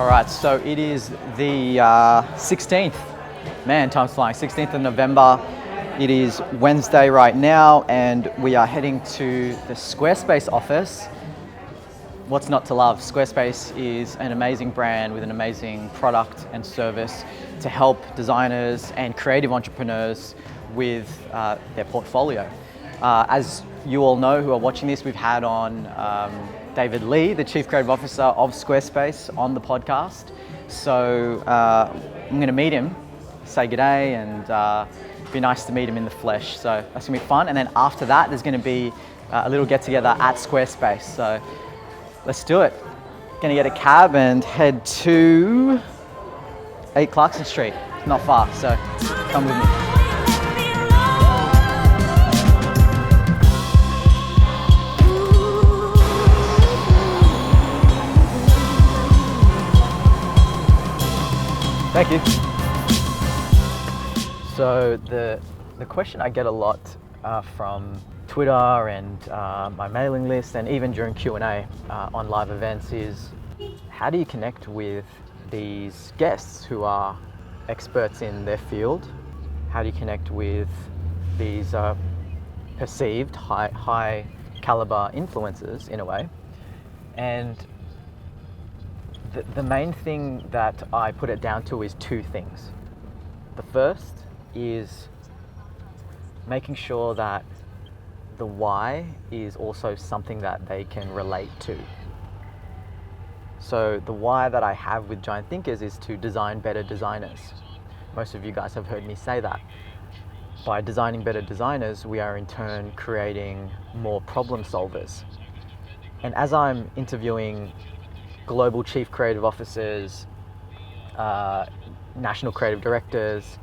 All right, so it is the 16th. Man, time's flying. 16th of November. It is Wednesday right now, and we are heading to the Squarespace office. What's not to love? Squarespace is an amazing brand with an amazing product and service to help designers and creative entrepreneurs with their portfolio. As you all know who are watching this, we've had on David Lee, the Chief Creative Officer of Squarespace, on the podcast. So I'm going to meet him, say g'day, and be nice to meet him in the flesh. So that's going to be fun. And then after that, there's going to be a little get together at Squarespace. So let's do it. Going to get a cab and head to 8 Clarkson Street. It's not far, so come with me. Thank you. So the question I get a lot from Twitter and my mailing list, and even during Q&A on live events, is how do you connect with these guests who are experts in their field? How do you connect with these perceived high caliber influencers in a way? And the main thing that I put it down to is two things. The first is making sure that the why is also something that they can relate to. So the why that I have with Giant Thinkers is to design better designers. Most of you guys have heard me say that. By designing better designers, we are in turn creating more problem solvers. And as I'm interviewing global chief creative officers, national creative directors,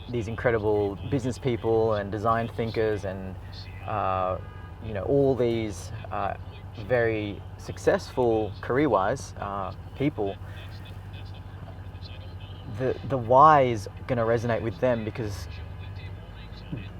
these incredible business people and design thinkers, and all these very successful career-wise people, the why is going to resonate with them, because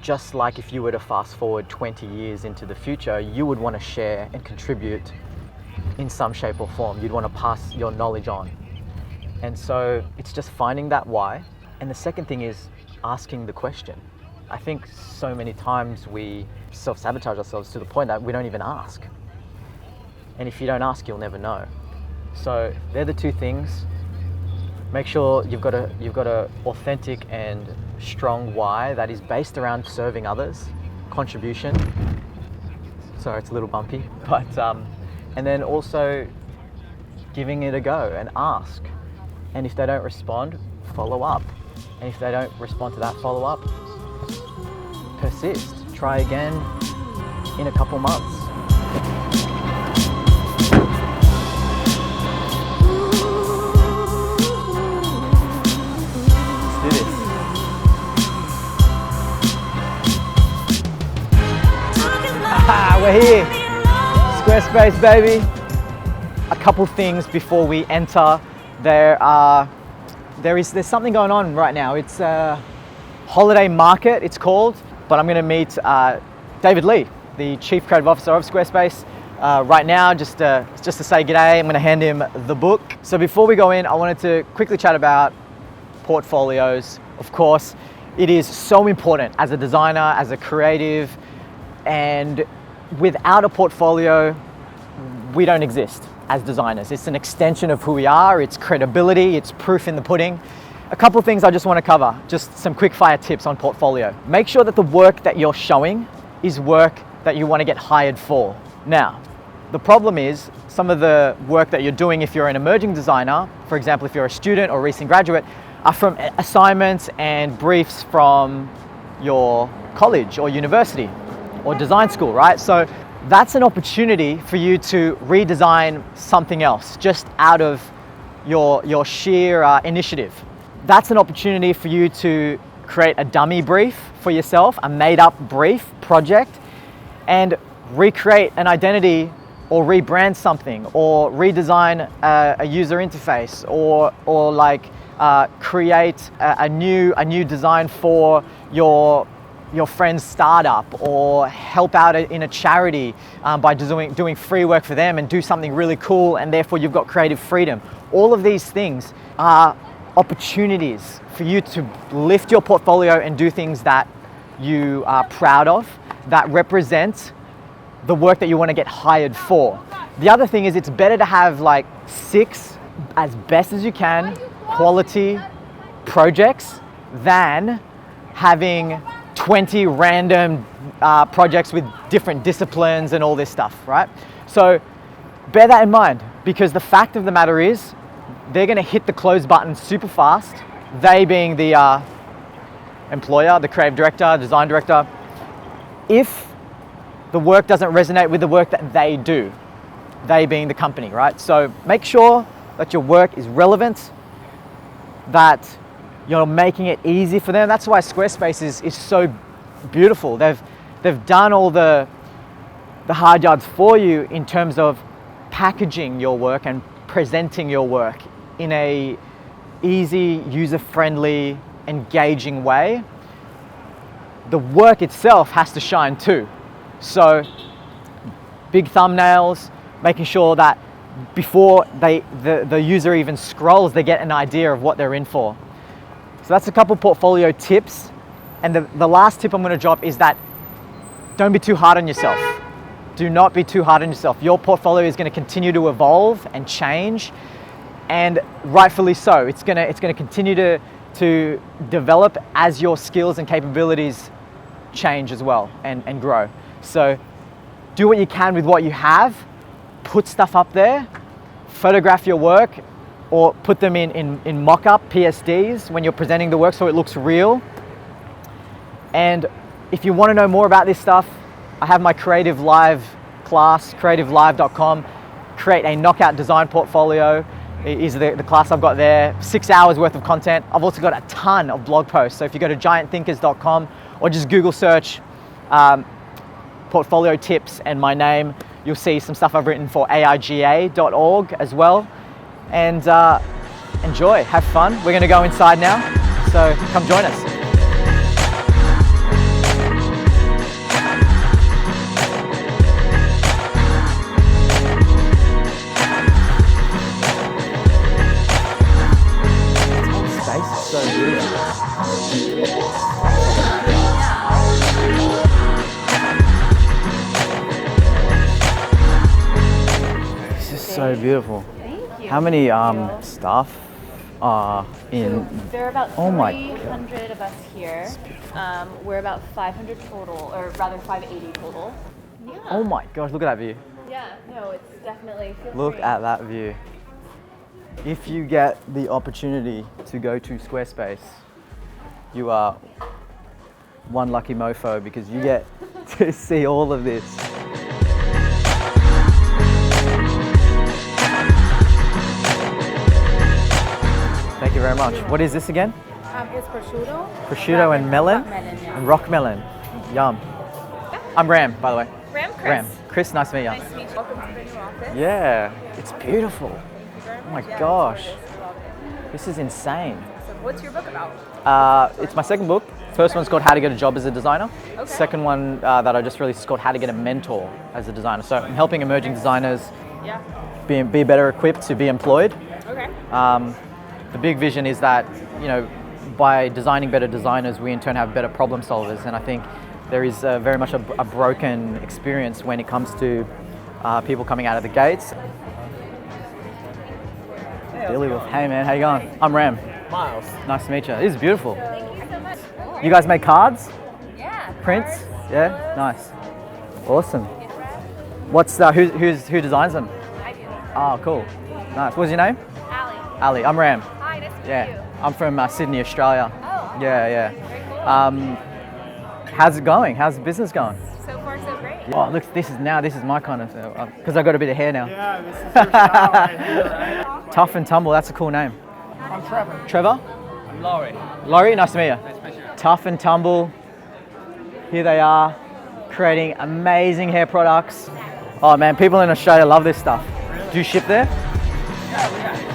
just like if you were to fast forward 20 years into the future, you would want to share and contribute in some shape or form. You'd want to pass your knowledge on. And so it's just finding that why. And the second thing is asking the question. I think so many times we self-sabotage ourselves to the point that we don't even ask. And if you don't ask, you'll never know. So they're the two things. Make sure you've got a authentic and strong why that is based around serving others, contribution. Sorry, it's a little bumpy, but and then also giving it a go and ask. And if they don't respond, follow up. And if they don't respond to that follow up, persist. Try again in a couple months. Let's do this. We're here. Squarespace, baby. A couple things before we enter. There's something going on right now. It's a holiday market, it's called, but I'm going to meet David Lee, the Chief Creative Officer of Squarespace, right now, just to say g'day. I'm going to hand him the book. So before we go in, I wanted to quickly chat about portfolios. Of course, it is so important as a designer, as a creative, and without a portfolio, we don't exist as designers. It's an extension of who we are, it's credibility, it's proof in the pudding. A couple of things I just want to cover, just some quick fire tips on portfolio. Make sure that the work that you're showing is work that you want to get hired for. Now, the problem is some of the work that you're doing, if you're an emerging designer, for example, if you're a student or recent graduate, are from assignments and briefs from your college or university or design school, right? So that's an opportunity for you to redesign something else just out of your sheer initiative. That's an opportunity for you to create a dummy brief for yourself, a made up brief project, and recreate an identity or rebrand something or redesign a user interface or create a new design for your your friend's startup or help out in a charity by doing free work for them and do something really cool, and therefore you've got creative freedom. All of these things are opportunities for you to lift your portfolio and do things that you are proud of, that represent the work that you want to get hired for. The other thing is, it's better to have like 6, as best as you can, quality projects than having 20 random projects with different disciplines and all this stuff, right? So bear that in mind, because the fact of the matter is, they're going to hit the close button super fast. They being the employer, the creative director, design director, if the work doesn't resonate with the work that they do, they being the company, right? So make sure that your work is relevant, that you're making it easy for them. That's why Squarespace is so beautiful. They've done all the hard yards for you in terms of packaging your work and presenting your work in a easy, user-friendly, engaging way. The work itself has to shine too. So big thumbnails, making sure that before the user even scrolls, they get an idea of what they're in for. So that's a couple portfolio tips. And the last tip I'm going to drop is that don't be too hard on yourself. Do not be too hard on yourself. Your portfolio is going to continue to evolve and change, and rightfully so. It's going to continue to develop as your skills and capabilities change as well and grow. So do what you can with what you have. Put stuff up there, photograph your work, or put them in mock-up PSDs when you're presenting the work so it looks real. And if you want to know more about this stuff, I have my Creative Live class, creativelive.com. Create a knockout design portfolio is the class I've got there. 6 hours worth of content. I've also got a ton of blog posts. So if you go to giantthinkers.com or just Google search portfolio tips and my name, you'll see some stuff I've written for aiga.org as well. And enjoy, have fun. We're going to go inside now, so come join us. So beautiful. Thank you. How many staff are in? So there are about Oh my 300 of us here. We're about 500 total, or rather 580 total. Yeah. Oh my gosh, look at that view. Yeah, no, it's definitely. Look at that view. If you get the opportunity to go to Squarespace, you are one lucky mofo, because you get to see all of this. Thank you very much. What is this again? It's prosciutto. Prosciutto and melon? Melon, yeah. And rock melon. Yum. I'm Ram, by the way. Ram, Chris. Ram. Chris, nice to meet you. Nice to meet you. Welcome to the new office. Yeah, it's beautiful. Oh my gosh. This is insane. So what's your book about? It's my second book. First one's called How to Get a Job as a Designer. Okay. Second one that I just released is called How to Get a Mentor as a Designer. So I'm helping emerging designers be better equipped to be employed. Okay. The big vision is that, you know, by designing better designers, we in turn have better problem solvers. And I think there is very much a broken experience when it comes to people coming out of the gates. Billy Wolf. Hey man, how you going? I'm Ram. Miles. Nice to meet you. This is beautiful. Thank you so much. You guys make cards? Yeah. Prints? cards, Yeah? photos, Nice. Awesome. What's who designs them? I do. Oh, cool. Nice. What's your name? Allie. Ali. I'm Ram. Hi, nice to meet you. Yeah. I'm from Sydney, Australia. Oh. Yeah. Very cool. How's it going? How's the business going? So far, so great. Oh, look, this is my kind of, because I got a bit of hair now. Yeah, this is your style right here, right? Tough and Tumble, that's a cool name. I'm Trevor. Trevor? I'm Laurie. Laurie, nice to meet you. Nice to meet you. Tough and Tumble, here they are, creating amazing hair products. Oh man, people in Australia love this stuff. Really? Do you ship there? Yeah.